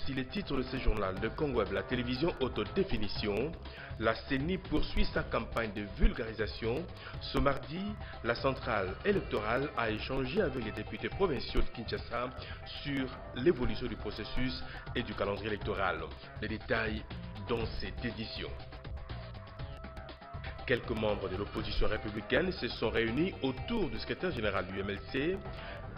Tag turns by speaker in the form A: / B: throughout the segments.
A: Voici les titres de ce journal. Le Congo Web, la télévision autodéfinition. La CENI poursuit sa campagne de vulgarisation. Ce mardi, la centrale électorale a échangé avec les députés provinciaux de Kinshasa sur l'évolution du processus et du calendrier électoral. Les détails dans cette édition. Quelques membres de l'opposition républicaine se sont réunis autour du secrétaire général du MLC.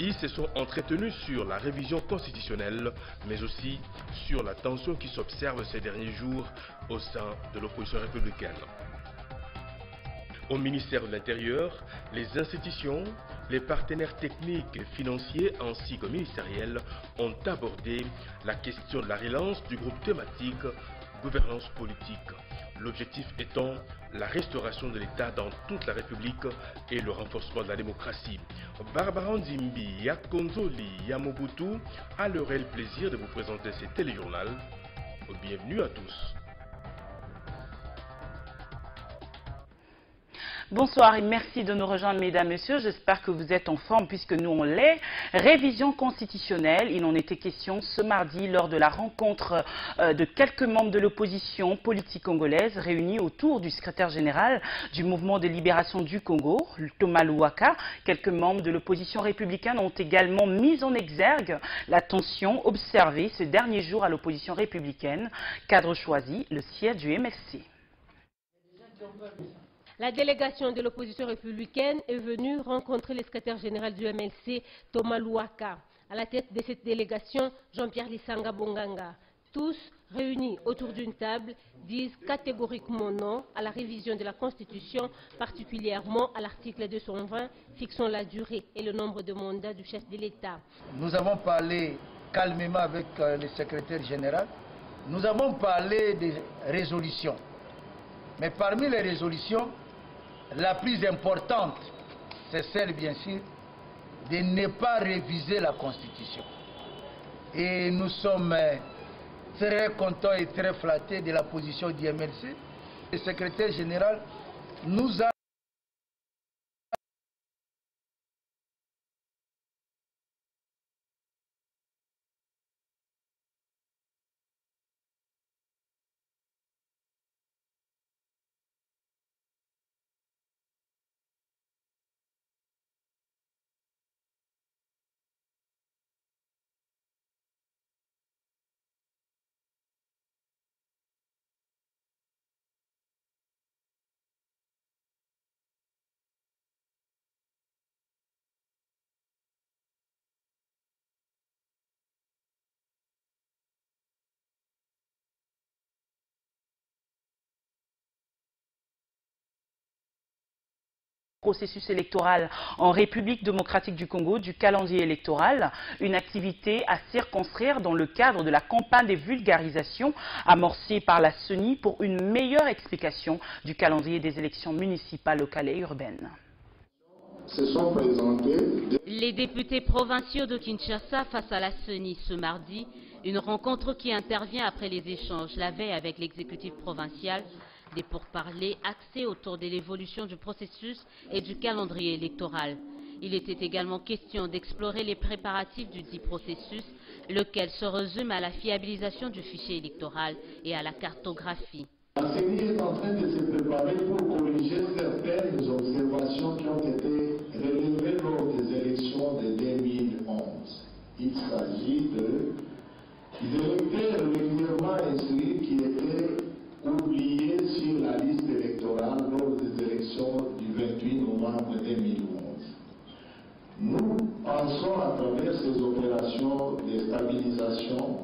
A: Ils se sont entretenus sur la révision constitutionnelle, mais aussi sur la tension qui s'observe ces derniers jours au sein de l'opposition républicaine. Au ministère de l'Intérieur, les institutions, les partenaires techniques et financiers ainsi que ministériels ont abordé la question de la relance du groupe thématique gouvernance politique. L'objectif étant la restauration de l'État dans toute la République et le renforcement de la démocratie. Barbara Nzimbi, Yakonzoli, Yamobutu a le réel plaisir de vous présenter ce téléjournal. Bienvenue à tous.
B: Bonsoir et merci de nous rejoindre, mesdames, messieurs. J'espère que vous êtes en forme puisque nous, on l'est. Révision constitutionnelle, il en était question ce mardi lors de la rencontre de quelques membres de l'opposition politique congolaise réunis autour du secrétaire général du mouvement de libération du Congo, Thomas Louaka. Quelques membres de l'opposition républicaine ont également mis en exergue la tension observée ce dernier jour à l'opposition républicaine. Cadre choisi, le siège du MLC.
C: La délégation de l'opposition républicaine est venue rencontrer le secrétaire général du MLC, Thomas Louaka. À la tête de cette délégation, Jean-Pierre Lissanga Bonganga. Tous, réunis autour d'une table, disent catégoriquement non à la révision de la Constitution, particulièrement à l'article 220, fixant la durée et le nombre de mandats du chef de l'État.
D: Nous avons parlé calmement avec le secrétaire général. Nous avons parlé des résolutions. Mais parmi les résolutions, la plus importante, c'est celle, bien sûr, de ne pas réviser la Constitution. Et nous sommes très contents et très flattés de la position du MLC. Le secrétaire général nous a
B: Processus électoral en République démocratique du Congo, du calendrier électoral, une activité à circonscrire dans le cadre de la campagne de vulgarisation amorcée par la CENI pour une meilleure explication du calendrier des élections municipales, locales et urbaines.
E: Se sont présentés
F: les députés provinciaux de Kinshasa face à la CENI ce mardi, une rencontre qui intervient après les échanges la veille avec l'exécutif provincial, des pourparlers axés autour de l'évolution du processus et du calendrier électoral. Il était également question d'explorer les préparatifs du dit processus, lequel se résume à la fiabilisation du fichier électoral et à la cartographie.
E: La CENI est en train de se préparer pour corriger certaines observations qui ont été relevées lors des élections de 2011. Il s'agit d'électeurs régulièrement inscrits qui étaient oubliés sur la liste électorale lors des élections du 28 novembre 2011. Nous pensons à travers ces opérations de stabilisation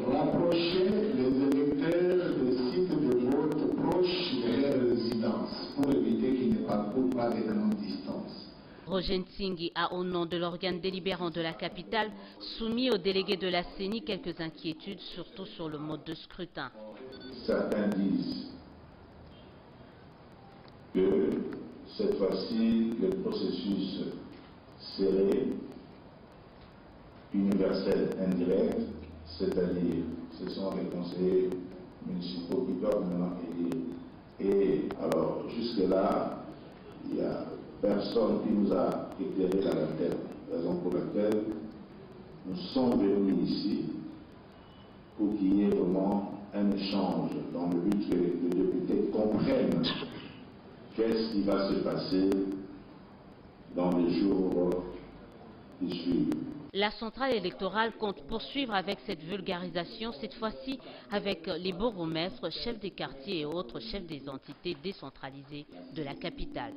E: rapprocher les électeurs des sites de vote proches de leur résidence pour éviter qu'ils ne parcourent pas de grandes distances.
F: Roger Ntsingui a, au nom de l'organe délibérant de la capitale, soumis aux délégués de la CENI quelques inquiétudes, surtout sur le mode de scrutin.
E: Certains disent que cette fois-ci, le processus serait universel, indirect, c'est-à-dire ce sont les conseillers municipaux qui doivent maintenant élire. Et alors, jusque-là, il n'y a personne qui nous a éclairé la lanterne. Raison pour laquelle nous sommes venus ici un échange dans le but que les députés comprennent qu'est-ce qui va se passer dans les jours qui suivent.
F: La centrale électorale compte poursuivre avec cette vulgarisation, cette fois-ci avec les bourgmestres, chefs des quartiers et autres chefs des entités décentralisées de la capitale.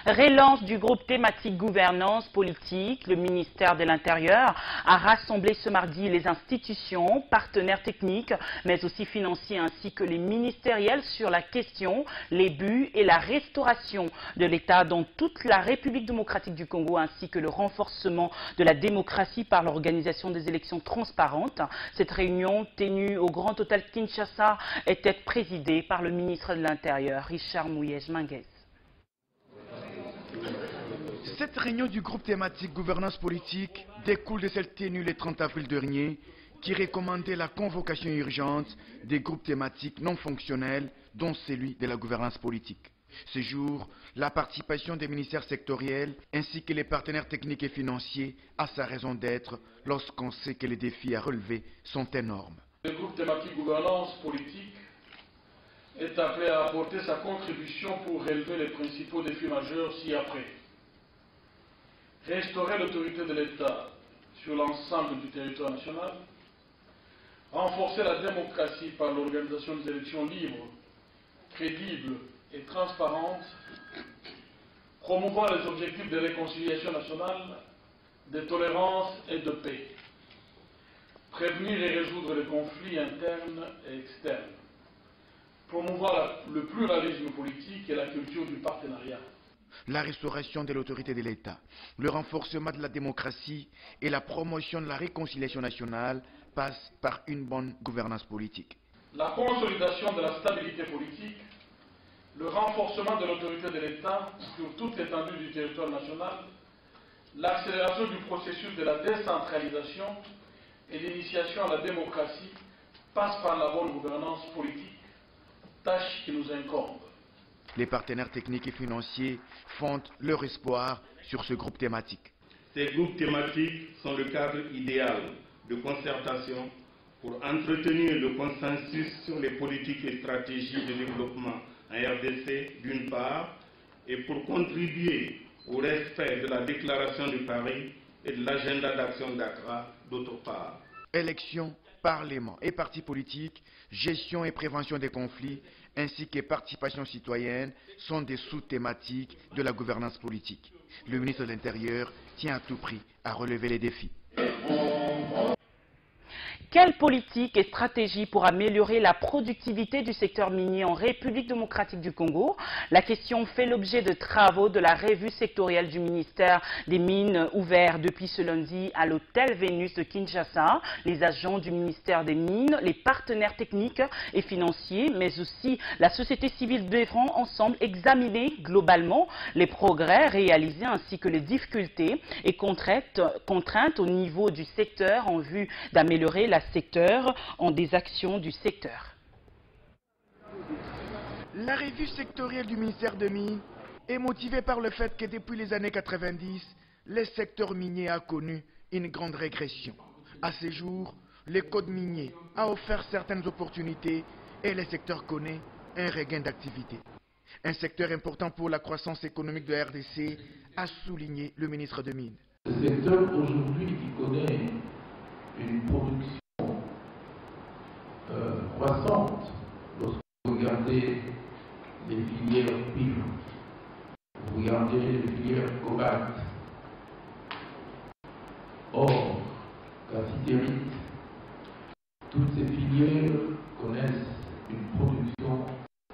B: Relance du groupe thématique gouvernance politique. Le ministère de l'Intérieur a rassemblé ce mardi les institutions, partenaires techniques, mais aussi financiers, ainsi que les ministériels sur la question, les buts et la restauration de l'État dans toute la République démocratique du Congo, ainsi que le renforcement de la démocratie par l'organisation des élections transparentes. Cette réunion, tenue au Grand Hôtel Kinshasa, était présidée par le ministre de l'Intérieur, Richard Mouyej-Manguez.
G: Cette réunion du groupe thématique gouvernance politique découle de celle tenue le 30 avril dernier qui recommandait la convocation urgente des groupes thématiques non fonctionnels dont celui de la gouvernance politique. Ce jour, la participation des ministères sectoriels ainsi que les partenaires techniques et financiers a sa raison d'être lorsqu'on sait que les défis à relever sont énormes.
H: Le groupe thématique gouvernance politique est appelé à apporter sa contribution pour relever les principaux défis majeurs ci-après. Restaurer l'autorité de l'État sur l'ensemble du territoire national, renforcer la démocratie par l'organisation des élections libres, crédibles et transparentes, promouvoir les objectifs de réconciliation nationale, de tolérance et de paix, prévenir et résoudre les conflits internes et externes, promouvoir le pluralisme politique et la culture du partenariat.
G: La restauration de l'autorité de l'État, le renforcement de la démocratie et la promotion de la réconciliation nationale passent par une bonne gouvernance politique.
H: La consolidation de la stabilité politique, le renforcement de l'autorité de l'État sur toute l'étendue du territoire national, l'accélération du processus de la décentralisation et l'initiation à la démocratie passent par la bonne gouvernance politique, tâche qui nous incombe.
G: Les partenaires techniques et financiers fondent leur espoir sur ce groupe thématique.
I: Ces groupes thématiques sont le cadre idéal de concertation pour entretenir le consensus sur les politiques et stratégies de développement en RDC d'une part et pour contribuer au respect de la déclaration de Paris et de l'agenda d'action d'Accra d'autre part.
G: Élections, Parlement et partis politiques, gestion et prévention des conflits, ainsi que participation citoyenne sont des sous-thématiques de la gouvernance politique. Le ministre de l'Intérieur tient à tout prix à relever les défis.
B: Quelle politique et stratégie pour améliorer la productivité du secteur minier en République démocratique du Congo? La question fait l'objet de travaux de la revue sectorielle du ministère des Mines ouvert depuis ce lundi à l'hôtel Vénus de Kinshasa. Les agents du ministère des Mines, les partenaires techniques et financiers, mais aussi la société civile devront ensemble examiner globalement les progrès réalisés ainsi que les difficultés et contraintes au niveau du secteur en vue d'améliorer la secteur en des actions du secteur.
G: La revue sectorielle du ministère des Mines est motivée par le fait que depuis les années 90, le secteur minier a connu une grande régression. À ce jour, le code minier a offert certaines opportunités et le secteur connaît un regain d'activité. Un secteur important pour la croissance économique de la RDC, a souligné le ministre des Mines.
J: Le secteur aujourd'hui qui connaît une production croissante, lorsque vous regardez les filières PIB, vous regardez les filières cobalt, or, cassitérite, toutes ces filières connaissent une production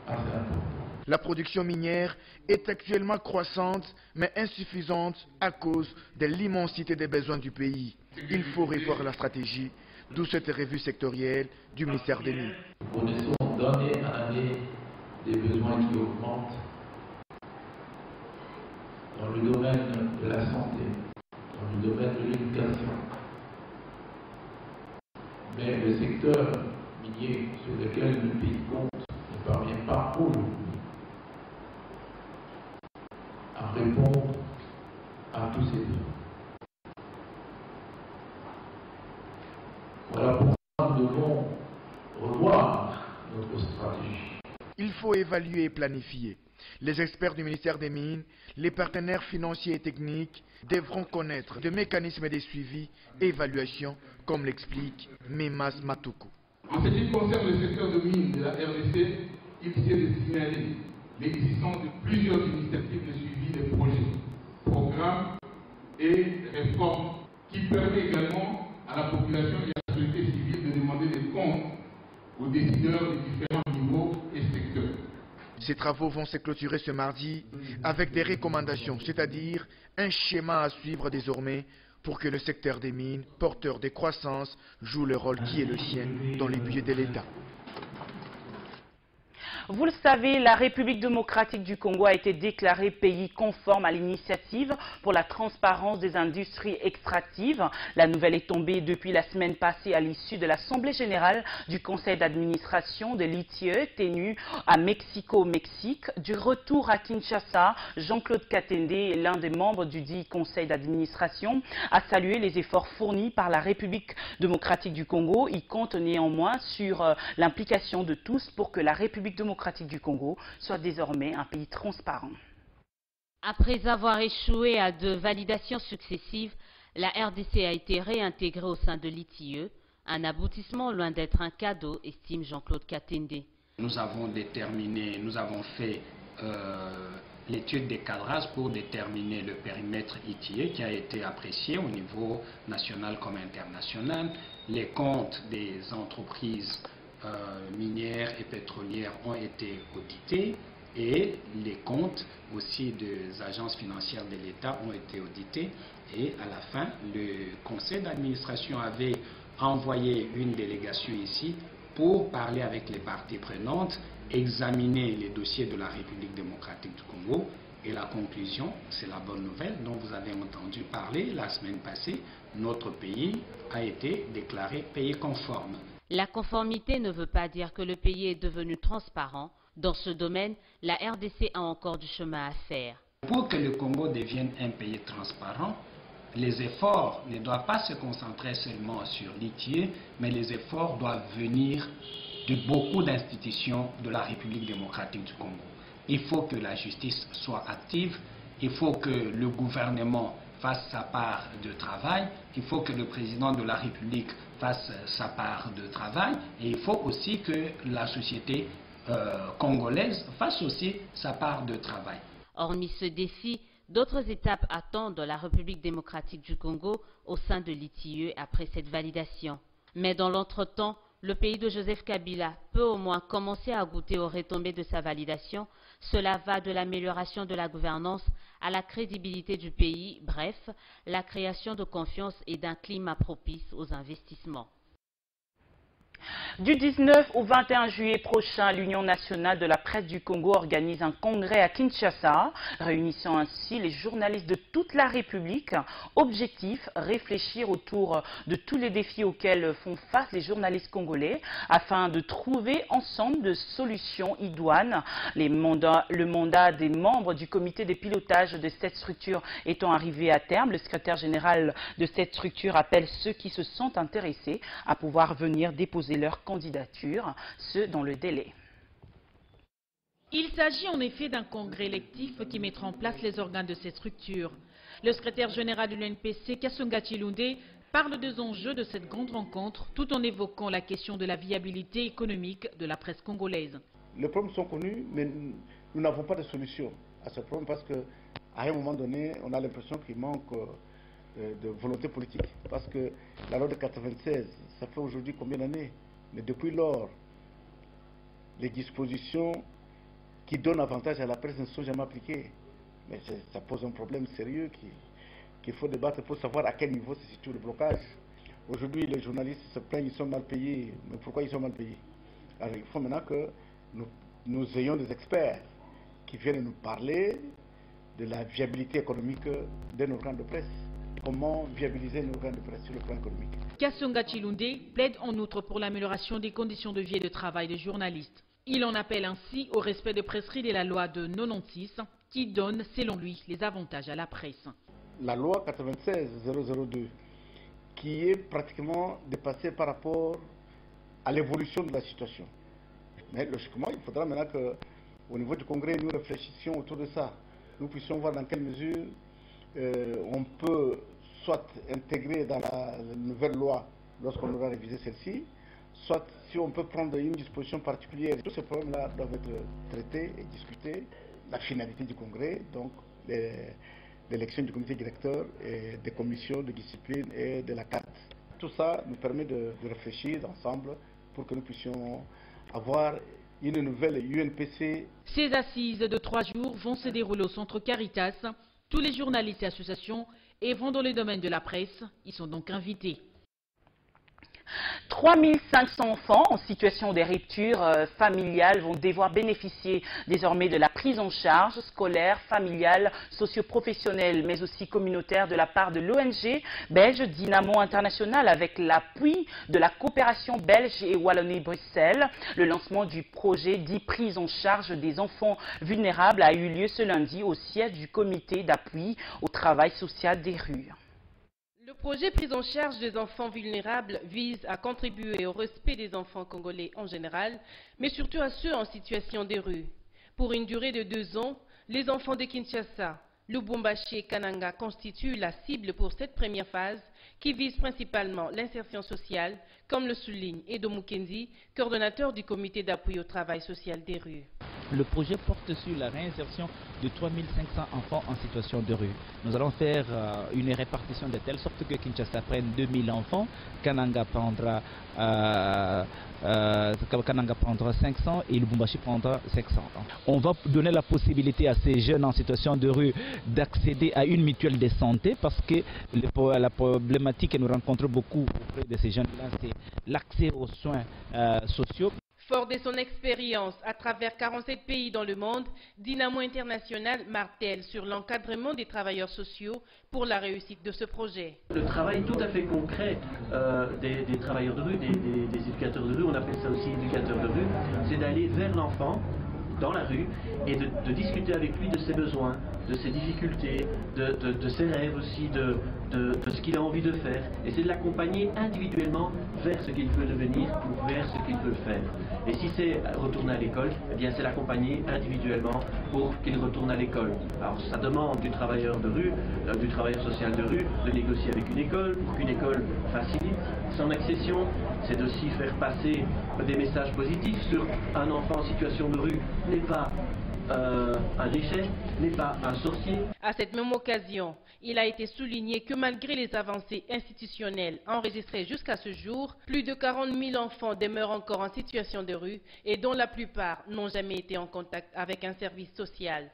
J: assez importante.
G: La production minière est actuellement croissante, mais insuffisante à cause de l'immensité des besoins du pays. Il faut revoir la stratégie, d'où cette revue sectorielle du ministère des Mines.
J: Nous connaissons d'année en année des besoins qui augmentent dans le domaine de la santé, dans le domaine de l'éducation. Mais le secteur minier sur lequel le pays compte ne parvient pas aujourd'hui à répondre à tous ces besoins. Voilà pourquoi nous devons
G: faut évaluer et planifier. Les experts du ministère des Mines, les partenaires financiers et techniques devront connaître des mécanismes de suivi et évaluation, comme l'explique Memas Matoukou.
J: En ce qui concerne le secteur de mines de la RDC, il s'agit de signaler l'existence de plusieurs initiatives de suivi des projets, programmes et réformes qui permettent également à la population et à la société civile de demander des comptes aux décideurs de différents niveaux et secteurs.
G: Ces travaux vont se clôturer ce mardi avec des recommandations, c'est-à-dire un schéma à suivre désormais pour que le secteur des mines, porteur de croissance, joue le rôle qui est le sien dans les budgets de l'État.
B: Vous le savez, la République démocratique du Congo a été déclarée pays conforme à l'initiative pour la transparence des industries extractives. La nouvelle est tombée depuis la semaine passée à l'issue de l'Assemblée générale du Conseil d'administration de l'ITIE tenue à Mexico, au Mexique. Du retour à Kinshasa, Jean-Claude Katende, l'un des membres du dit Conseil d'administration, a salué les efforts fournis par la République démocratique du Congo. Il compte néanmoins sur l'implication de tous pour que la République démocratique du Congo soit désormais un pays transparent.
F: Après avoir échoué à 2 validations successives, la RDC a été réintégrée au sein de l'ITIE, un aboutissement loin d'être un cadeau, estime Jean-Claude Katende.
K: Nous avons fait l'étude des cadrages pour déterminer le périmètre ITIE qui a été apprécié au niveau national comme international. Les comptes des entreprises minières et pétrolières ont été audités et les comptes aussi des agences financières de l'État ont été audités et à la fin, le conseil d'administration avait envoyé une délégation ici pour parler avec les parties prenantes, examiner les dossiers de la République démocratique du Congo et la conclusion, c'est la bonne nouvelle dont vous avez entendu parler la semaine passée, notre pays a été déclaré pays conforme.
F: La conformité ne veut pas dire que le pays est devenu transparent. Dans ce domaine, la RDC a encore du chemin à faire.
K: Pour que le Congo devienne un pays transparent, les efforts ne doivent pas se concentrer seulement sur l'ITIE, mais les efforts doivent venir de beaucoup d'institutions de la République démocratique du Congo. Il faut que la justice soit active, il faut que le gouvernement fasse sa part de travail, il faut que le président de la République fasse sa part de travail et il faut aussi que la société congolaise fasse aussi sa part de travail.
F: Hormis ce défi, d'autres étapes attendent la République démocratique du Congo au sein de l'ITIE après cette validation. Mais dans l'entretemps, le pays de Joseph Kabila peut au moins commencer à goûter aux retombées de sa validation. Cela va de l'amélioration de la gouvernance à la crédibilité du pays, bref, la création de confiance et d'un climat propice aux investissements.
B: Du 19 au 21 juillet prochain, l'Union nationale de la presse du Congo organise un congrès à Kinshasa, réunissant ainsi les journalistes de toute la République. Objectif, réfléchir autour de tous les défis auxquels font face les journalistes congolais, afin de trouver ensemble de solutions idoines. Le mandat des membres du comité de pilotage de cette structure étant arrivé à terme, le secrétaire général de cette structure appelle ceux qui se sentent intéressés à pouvoir venir déposer leur candidature, ce dans le délai.
L: Il s'agit en effet d'un congrès électif qui mettra en place les organes de cette structure. Le secrétaire général de l'UNPC, Kasonga Chilunde, parle des enjeux de cette grande rencontre tout en évoquant la question de la viabilité économique de la presse congolaise.
M: Les problèmes sont connus, mais nous n'avons pas de solution à ce problème parce qu'à un moment donné, on a l'impression qu'il manque de volonté politique. Parce que la loi de 96, ça fait aujourd'hui combien d'années? Mais depuis lors, les dispositions qui donnent avantage à la presse ne sont jamais appliquées. Mais ça pose un problème sérieux qu'il faut débattre pour savoir à quel niveau se situe le blocage. Aujourd'hui, les journalistes se plaignent, ils sont mal payés. Mais pourquoi ils sont mal payés? Alors il faut maintenant que nous ayons des experts qui viennent nous parler de la viabilité économique d'un organe de presse. Comment viabiliser un organe de presse sur le plan économique.
L: Kasonga Chilunde plaide en outre pour l'amélioration des conditions de vie et de travail des journalistes. Il en appelle ainsi au respect des prescrits de la loi de 96 qui donne, selon lui, les avantages à la presse.
M: La loi 96-002 qui est pratiquement dépassée par rapport à l'évolution de la situation. Mais logiquement, il faudra maintenant que au niveau du Congrès, nous réfléchissions autour de ça. Nous puissions voir dans quelle mesure on peut soit intégrer dans la nouvelle loi lorsqu'on aura révisé celle-ci, soit si on peut prendre une disposition particulière. Tous ces problèmes-là doivent être traités et discutés. La finalité du Congrès, donc l'élection du comité directeur, et des commissions de discipline et de la CAT. Tout ça nous permet de réfléchir ensemble pour que nous puissions avoir une nouvelle UNPC.
L: Ces assises de 3 jours vont se dérouler au centre Caritas. Tous les journalistes et associations œuvrant dans le domaine de la presse y sont donc invités.
B: 3500 enfants en situation de rupture familiale vont devoir bénéficier désormais de la prise en charge scolaire, familiale, socio-professionnelle, mais aussi communautaire de la part de l'ONG belge Dynamo International avec l'appui de la coopération belge et Wallonie-Bruxelles. Le lancement du projet dit prise en charge des enfants vulnérables a eu lieu ce lundi au siège du comité d'appui au travail social des rues.
C: Le projet prise en charge des enfants vulnérables vise à contribuer au respect des enfants congolais en général, mais surtout à ceux en situation de rue. Pour une durée de 2 ans, les enfants de Kinshasa, Lubumbashi et Kananga constituent la cible pour cette première phase qui vise principalement l'insertion sociale, comme le souligne Edo Mukenzi, coordonnateur du comité d'appui au travail social des rues.
N: Le projet porte sur la réinsertion de 3500 enfants en situation de rue. Nous allons faire une répartition de telle sorte que Kinshasa prenne 2000 enfants, Kananga prendra 500 et Lubumbashi prendra 500. On va donner la possibilité à ces jeunes en situation de rue d'accéder à une mutuelle de santé parce que la problématique que nous rencontrons beaucoup auprès de ces jeunes-là, c'est l'accès aux soins sociaux.
C: Fort de son expérience à travers 47 pays dans le monde, Dynamo International martèle sur l'encadrement des travailleurs sociaux pour la réussite de ce projet.
O: Le travail tout à fait concret des travailleurs de rue, des éducateurs de rue, on appelle ça aussi éducateurs de rue, c'est d'aller vers l'enfant dans la rue et de discuter avec lui de ses besoins, de ses difficultés, de ses rêves aussi, de ce qu'il a envie de faire. Et c'est de l'accompagner individuellement vers ce qu'il veut devenir ou vers ce qu'il veut faire. Et si c'est retourner à l'école, eh bien c'est l'accompagner individuellement pour qu'il retourne à l'école. Alors ça demande du travailleur de rue, du travailleur social de rue, de négocier avec une école pour qu'une école facilite son accession. C'est aussi faire passer des messages positifs sur un enfant en situation de rue n'est pas un déchet, n'est pas un sorcier.
C: À cette même occasion, il a été souligné que malgré les avancées institutionnelles enregistrées jusqu'à ce jour, plus de 40 000 enfants demeurent encore en situation de rue et dont la plupart n'ont jamais été en contact avec un service social.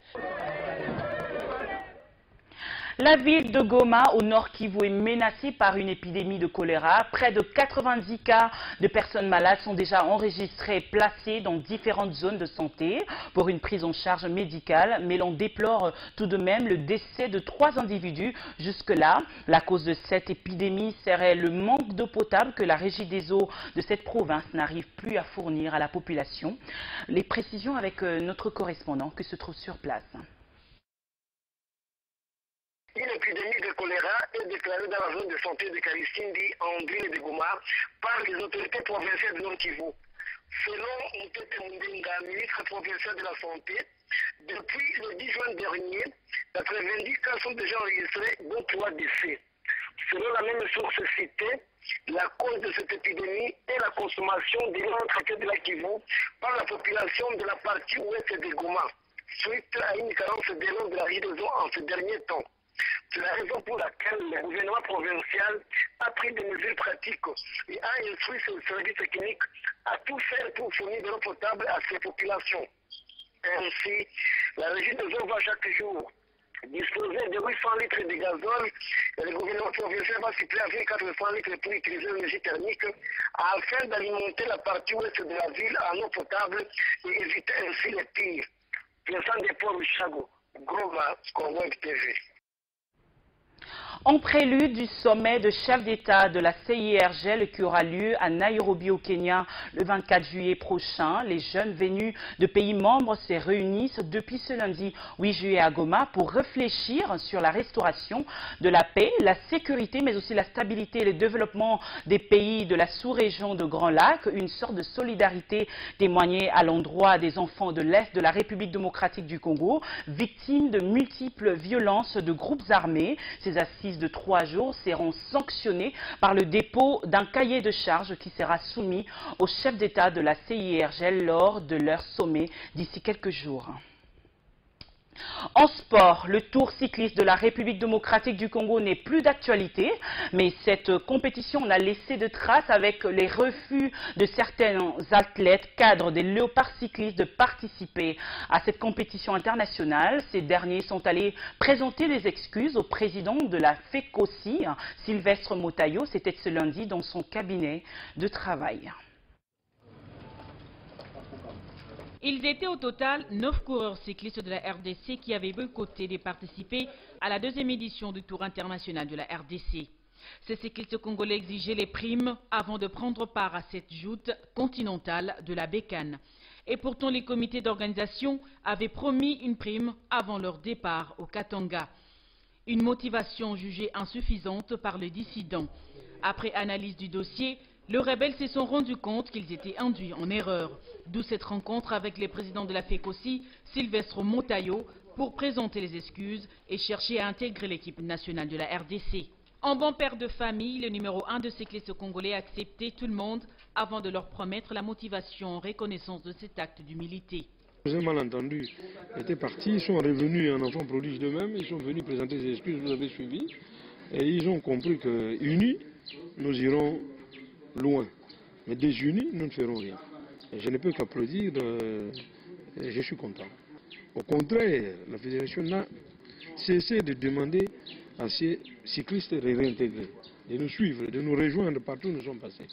B: La ville de Goma, au nord Kivu, est menacée par une épidémie de choléra. Près de 90 cas de personnes malades sont déjà enregistrés et placés dans différentes zones de santé pour une prise en charge médicale. Mais l'on déplore tout de même le décès de 3 individus. Jusque-là, la cause de cette épidémie serait le manque d'eau potable que la régie des eaux de cette province n'arrive plus à fournir à la population. Les précisions avec notre correspondant qui se trouve sur place.
P: Une épidémie de choléra est déclarée dans la zone de santé de Karistindi en ville de Goma par les autorités provinciales de Nord Kivu. Selon Mutete Mundenga, ministre provincial de la Santé, depuis le 10 juin dernier, 90 cas sont déjà enregistrés, dont 3 décès. Selon la même source citée, la cause de cette épidémie est la consommation de l'eau traitée de la Kivu par la population de la partie ouest de Goma, suite à une carence de l'eau de la rive des eaux en ce dernier temps. C'est la raison pour laquelle le gouvernement provincial a pris des mesures pratiques et a instruit ses services techniques à tout faire pour fournir de l'eau potable à ces populations. Ainsi, la régie des eaux va chaque jour disposer de 800 litres de gazole et le gouvernement provincial va suppléer avec 400 litres pour utiliser l'énergie thermique afin d'alimenter la partie ouest de la ville en eau potable et éviter ainsi les pires. Vincent Desport Chago, Goma, Congo TV.
B: En prélude du sommet de chefs d'État de la CIRGL qui aura lieu à Nairobi au Kenya le 24 juillet prochain, les jeunes venus de pays membres se réunissent depuis ce lundi 8 juillet à Goma pour réfléchir sur la restauration de la paix, la sécurité mais aussi la stabilité et le développement des pays de la sous-région de Grand Lac, une sorte de solidarité témoignée à l'endroit des enfants de l'Est de la République démocratique du Congo, victimes de multiples violences de groupes armés. Ces assises de 3 jours seront sanctionnées par le dépôt d'un cahier de charges qui sera soumis au chef d'État de la CIRGL lors de leur sommet d'ici quelques jours. En sport, le Tour cycliste de la République démocratique du Congo n'est plus d'actualité, mais cette compétition a laissé de traces avec les refus de certains athlètes cadres des léopards cyclistes de participer à cette compétition internationale. Ces derniers sont allés présenter des excuses au président de la FECOSI, Sylvestre Motayo. C'était ce lundi dans son cabinet de travail.
L: Ils étaient au total 9 coureurs cyclistes de la RDC qui avaient boycotté de participer à la 2e édition du Tour international de la RDC. Ces cyclistes congolais exigeaient les primes avant de prendre part à cette joute continentale de la bécane. Et pourtant, les comités d'organisation avaient promis une prime avant leur départ au Katanga. Une motivation jugée insuffisante par les dissidents. Après analyse du dossier, les rebelles se sont rendus compte qu'ils étaient induits en erreur. D'où cette rencontre avec le président de la FECOSI, Sylvestre Motayo, pour présenter les excuses et chercher à intégrer l'équipe nationale de la RDC. En bon père de famille, le numéro 1 de cyclistes congolais a accepté tout le monde avant de leur promettre la motivation en reconnaissance de cet acte d'humilité.
Q: Les malentendus étaient partis, ils sont revenus en enfant prodige d'eux-mêmes, ils sont venus présenter des excuses, vous avez suivi, et ils ont compris qu'unis, nous irons loin. Mais désunis, nous ne ferons rien. Et je ne peux qu'applaudir, je suis content. Au contraire, la fédération n'a cessé de demander à ces cyclistes de réintégrer, de nous suivre, de nous rejoindre partout où nous sommes passés.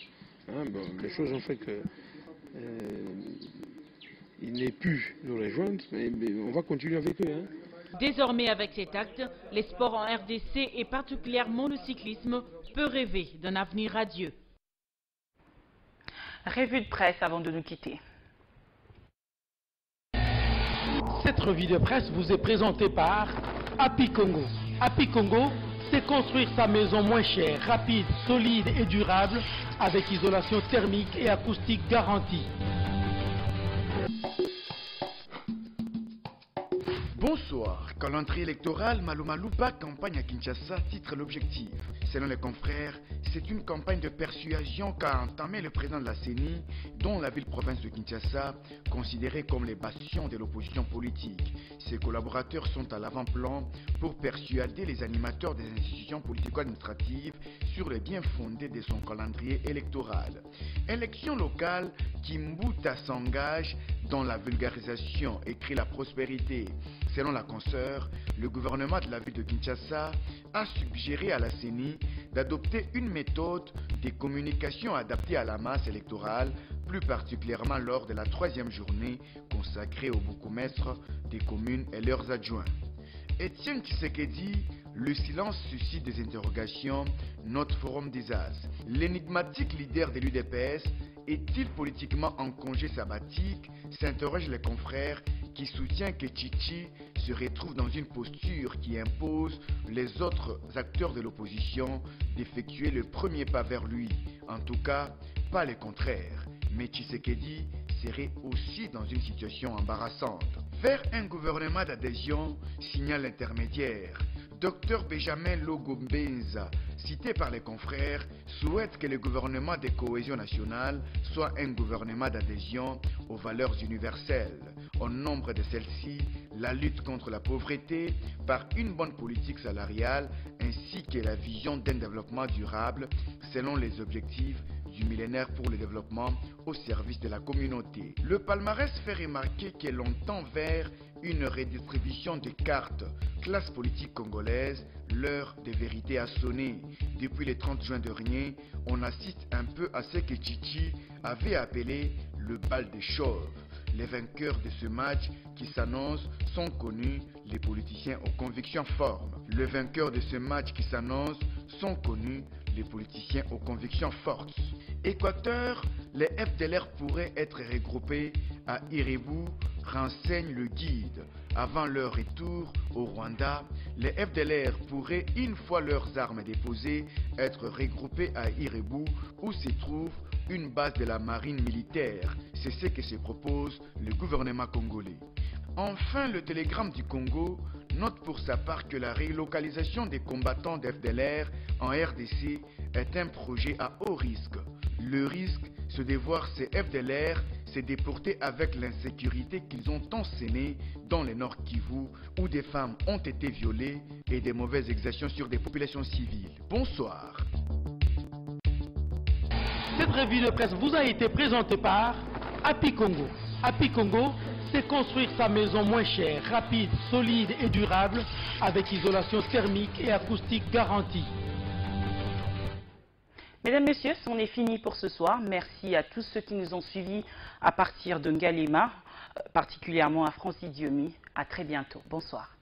Q: Bon, les choses ont fait que ils n'aient pu nous rejoindre, mais on va continuer avec eux.
L: Désormais, avec cet acte, les sports en RDC et particulièrement le cyclisme peut rêver d'un avenir radieux.
B: Revue de presse avant de nous quitter.
R: Cette revue de presse vous est présentée par Happy Congo. Happy Congo, c'est construire sa maison moins chère, rapide, solide et durable avec isolation thermique et acoustique garantie.
G: Bonsoir. Calendrier électoral, Maluma Lupa, campagne à Kinshasa, titre l'objectif. Selon les confrères, c'est une campagne de persuasion qu'a entamé le président de la CENI, dont la ville-province de Kinshasa, considérée comme les bastions de l'opposition politique. Ses collaborateurs sont à l'avant-plan pour persuader les animateurs des institutions politico-administratives sur le bien fondé de son calendrier électoral. Élection locale, Kimbuta s'engage dans la vulgarisation et crée la prospérité. Selon la consoeur, le gouvernement de la ville de Kinshasa a suggéré à la CENI d'adopter une méthode de communication adaptée à la masse électorale, plus particulièrement lors de la 3e journée consacrée aux bourgmestres des communes et leurs adjoints. Étienne Tshisekedi, le silence suscite des interrogations, notre forum des As. L'énigmatique leader de l'UDPS est-il politiquement en congé sabbatique, s'interrogent les confrères qui soutient que Chichi se retrouve dans une posture qui impose les autres acteurs de l'opposition d'effectuer le premier pas vers lui. En tout cas, pas le contraire. Mais Tshisekedi serait aussi dans une situation embarrassante. Vers un gouvernement d'adhésion, signale l'intermédiaire. Dr Benjamin Logombenza, cité par les confrères, souhaite que le gouvernement de cohésion nationale soit un gouvernement d'adhésion aux valeurs universelles. Au nombre de celles-ci, la lutte contre la pauvreté par une bonne politique salariale ainsi que la vision d'un développement durable selon les objectifs du millénaire pour le développement au service de la communauté. Le palmarès fait remarquer que l'on tend vers une redistribution des cartes. Classe politique congolaise, l'heure des vérités a sonné. Depuis le 30 juin dernier, on assiste un peu à ce que Chichi avait appelé le bal des chauves. Les vainqueurs de ce match qui s'annonce sont connus, les politiciens aux convictions fortes. Les vainqueurs de ce match qui s'annonce sont connus, les politiciens aux convictions fortes. Équateur, les FDLR pourraient être regroupés à Irebu, renseigne le guide. Avant leur retour au Rwanda, les FDLR pourraient, une fois leurs armes déposées, être regroupés à Irebu où se trouve une base de la marine militaire. C'est ce que se propose le gouvernement congolais. Enfin, le télégramme du Congo note pour sa part que la relocalisation des combattants d'FDLR en RDC est un projet à haut risque. Le risque, c'est de voir ces FDLR se déporter avec l'insécurité qu'ils ont enseigné dans le Nord Kivu, où des femmes ont été violées et des mauvaises exactions sur des populations civiles. Bonsoir.
R: Cette revue de presse vous a été présentée par Happy Congo. Happy Congo, c'est construire sa maison moins chère, rapide, solide et durable avec isolation thermique et acoustique garantie.
B: Mesdames, Messieurs, c'en est fini pour ce soir. Merci à tous ceux qui nous ont suivis à partir de Ngalema, particulièrement à Francis Diomi. À très bientôt. Bonsoir.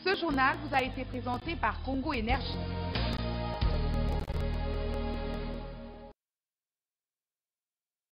S: Ce journal vous a été présenté par Congo Énergie.